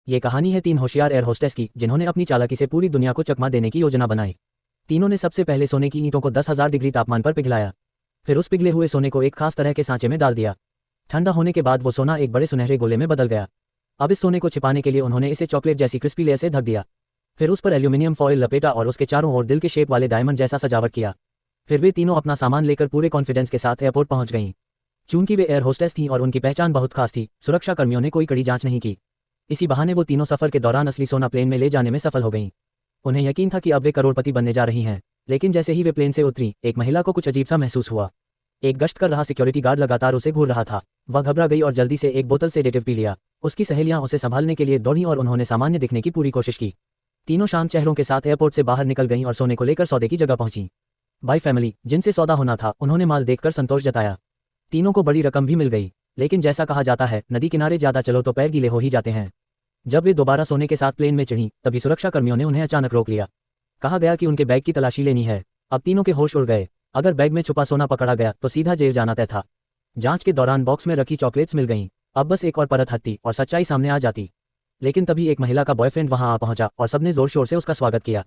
ये कहानी है 3 होशियार एयर होस्टेस की, जिन्होंने अपनी चालाकी से पूरी दुनिया को चकमा देने की योजना बनाई। तीनों ने सबसे पहले सोने की ईंटों को 10,000 डिग्री तापमान पर पिघलाया। फिर उस पिघले हुए सोने को एक खास तरह के सांचे में डाल दिया। ठंडा होने के बाद वो सोना एक बड़े सुनहरे गोले में बदल गया। अब इस सोने को छिपाने के लिए उन्होंने इसे चॉकलेट जैसी क्रिस्पी लेयर से ढक दिया। फिर उस पर एल्यूमिनियम फॉइल लपेटा और उसके चारों ओर दिल के शेप वाले डायमंड जैसा सजावट किया। फिर वे तीनों अपना सामान लेकर पूरे कॉन्फिडेंस के साथ एयरपोर्ट पहुंच गईं। चूंकि वे एयर होस्टेस थीं और उनकी पहचान बहुत खास थी, सुरक्षा कर्मियों ने कोई कड़ी जांच नहीं की। इसी बहाने वो तीनों सफर के दौरान असली सोना प्लेन में ले जाने में सफल हो गईं। उन्हें यकीन था कि अब वे करोड़पति बनने जा रही हैं, लेकिन जैसे ही वे प्लेन से उतरी, एक महिला को कुछ अजीब सा महसूस हुआ। एक गश्त कर रहा सिक्योरिटी गार्ड लगातार उसे घूर रहा था। वह घबरा गई और जल्दी से एक बोतल सेडेटिव पी लिया। उसकी सहेलियां उसे संभालने के लिए दौड़ी और उन्होंने सामान्य दिखने की पूरी कोशिश की। तीनों शांत चेहरों के साथ एयरपोर्ट से बाहर निकल गईं और सोने को लेकर सौदे की जगह पहुंची। बाई फैमिली, जिनसे सौदा होना था, उन्होंने माल देखकर संतोष जताया। तीनों को बड़ी रकम भी मिल गई, लेकिन जैसा कहा जाता है, नदी किनारे ज्यादा चलो तो पैर गीले हो ही जाते हैं। जब वे दोबारा सोने के साथ प्लेन में चढ़ीं, तभी सुरक्षा कर्मियों ने उन्हें अचानक रोक लिया। कहा गया कि उनके बैग की तलाशी लेनी है। अब तीनों के होश उड़ गए। अगर बैग में छुपा सोना पकड़ा गया तो सीधा जेल जाना तय था। जांच के दौरान बॉक्स में रखी चॉकलेट्स मिल गईं। अब बस एक और परत हटती और सच्चाई सामने आ जाती। लेकिन तभी एक महिला का बॉयफ्रेंड वहां आ पहुंचा और सबने जोर शोर से उसका स्वागत किया।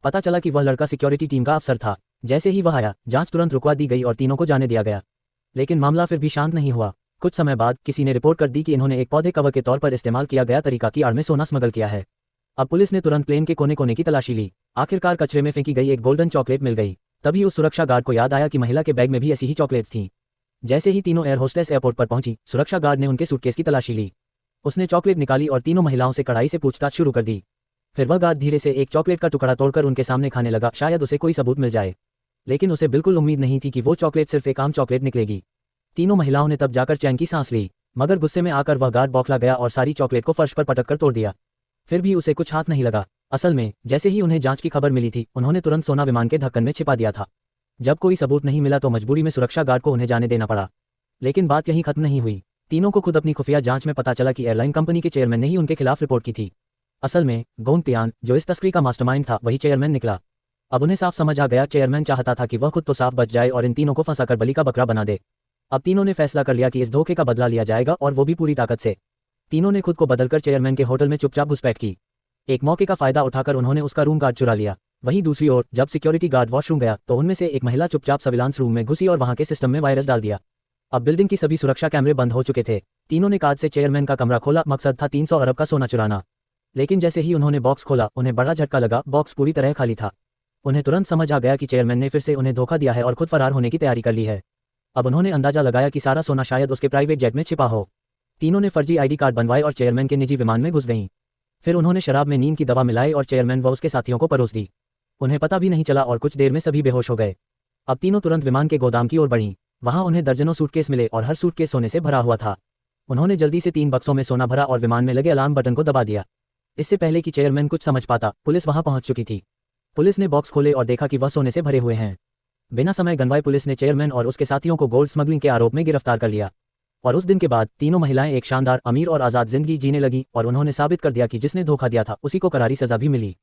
पता चला कि वह लड़का सिक्योरिटी टीम का अफसर था। जैसे ही वह आया, जांच तुरंत रुकवा दी गई और तीनों को जाने दिया गया। लेकिन मामला फिर भी शांत नहीं हुआ। कुछ समय बाद किसी ने रिपोर्ट कर दी कि इन्होंने एक पौधे कवर के तौर पर इस्तेमाल किया गया तरीका की आड़ में सोना स्मगल किया है। अब पुलिस ने तुरंत प्लेन के कोने कोने की तलाशी ली। आखिरकार कचरे में फेंकी गई एक गोल्डन चॉकलेट मिल गई। तभी उस सुरक्षा गार्ड को याद आया कि महिला के बैग में भी ऐसी ही चॉकलेट्स थीं। जैसे ही तीनों एयर होस्टेस एयरपोर्ट पर पहुंची, सुरक्षा गार्ड ने उनके सूटकेस की तलाशी ली। उसने चॉकलेट निकाली और तीनों महिलाओं से कड़ाई से पूछताछ शुरू कर दी। फिर वह गार्ड धीरे से एक चॉकलेट का टुकड़ा तोड़कर उनके सामने खाने लगा, शायद उसे कोई सबूत मिल जाए। लेकिन उसे बिल्कुल उम्मीद नहीं थी कि वो चॉकलेट सिर्फ एक आम चॉकलेट निकलेगी। तीनों महिलाओं ने तब जाकर चैन की सांस ली, मगर गुस्से में आकर वह गार्ड बौखला गया और सारी चॉकलेट को फर्श पर पटक कर तोड़ दिया। फिर भी उसे कुछ हाथ नहीं लगा। असल में जैसे ही उन्हें जांच की खबर मिली थी, उन्होंने तुरंत सोना विमान के ढक्कन में छिपा दिया था। जब कोई सबूत नहीं मिला तो मजबूरी में सुरक्षा गार्ड को उन्हें जाने देना पड़ा। लेकिन बात यहीं खत्म नहीं हुई। तीनों को खुद अपनी खुफिया जांच में पता चला कि एयरलाइन कंपनी के चेयरमैन ने ही उनके खिलाफ रिपोर्ट की थी। असल में गोंग तियान, जो इस तस्करी का मास्टरमाइंड था, वही चेयरमैन निकला। अब उन्हें साफ समझ आ गया, चेयरमैन चाहता था कि वह खुद तो साफ बच जाए और इन तीनों को फंसाकर बलि का बकरा बना दे। अब तीनों ने फैसला कर लिया कि इस धोखे का बदला लिया जाएगा, और वो भी पूरी ताकत से। तीनों ने खुद को बदलकर चेयरमैन के होटल में चुपचाप घुसपैठ की। एक मौके का फायदा उठाकर उन्होंने उसका रूम गार्ड चुरा लिया। वहीं दूसरी ओर जब सिक्योरिटी गार्ड वॉशरूम गया तो उनमें से एक महिला चुपचाप सर्विलांस रूम में घुसी और वहां के सिस्टम में वायरस डाल दिया। अब बिल्डिंग की सभी सुरक्षा कैमरे बंद हो चुके थे। तीनों ने कार्ड से चेयरमैन का कमरा खोला। मकसद था 300 अरब का सोना चुराना। लेकिन जैसे ही उन्होंने बॉक्स खोला, उन्हें बड़ा झटका लगा। बॉक्स पूरी तरह खाली था। उन्हें तुरंत समझ आ गया कि चेयरमैन ने फिर से उन्हें धोखा दिया है और खुद फरार होने की तैयारी कर ली है। अब उन्होंने अंदाजा लगाया कि सारा सोना शायद उसके प्राइवेट जेट में छिपा हो। तीनों ने फर्जी आईडी कार्ड बनवाए और चेयरमैन के निजी विमान में घुस गईं। फिर उन्होंने शराब में नींद की दवा मिलाई और चेयरमैन व उसके साथियों को परोस दी। उन्हें पता भी नहीं चला और कुछ देर में सभी बेहोश हो गए। अब तीनों तुरंत विमान के गोदाम की ओर बढ़ीं। वहां उन्हें दर्जनों सूटकेस मिले और हर सूटकेस सोने से भरा हुआ था। उन्होंने जल्दी से 3 बक्सों में सोना भरा और विमान में लगे अलार्म बटन को दबा दिया। इससे पहले कि चेयरमैन कुछ समझ पाता, पुलिस वहां पहुंच चुकी थी। पुलिस ने बॉक्स खोले और देखा कि वह सोने से भरे हुए हैं। बिना समय गंवाए पुलिस ने चेयरमैन और उसके साथियों को गोल्ड स्मगलिंग के आरोप में गिरफ्तार कर लिया। और उस दिन के बाद तीनों महिलाएं एक शानदार, अमीर और आज़ाद जिंदगी जीने लगी और उन्होंने साबित कर दिया कि जिसने धोखा दिया था उसी को करारी सजा भी मिली।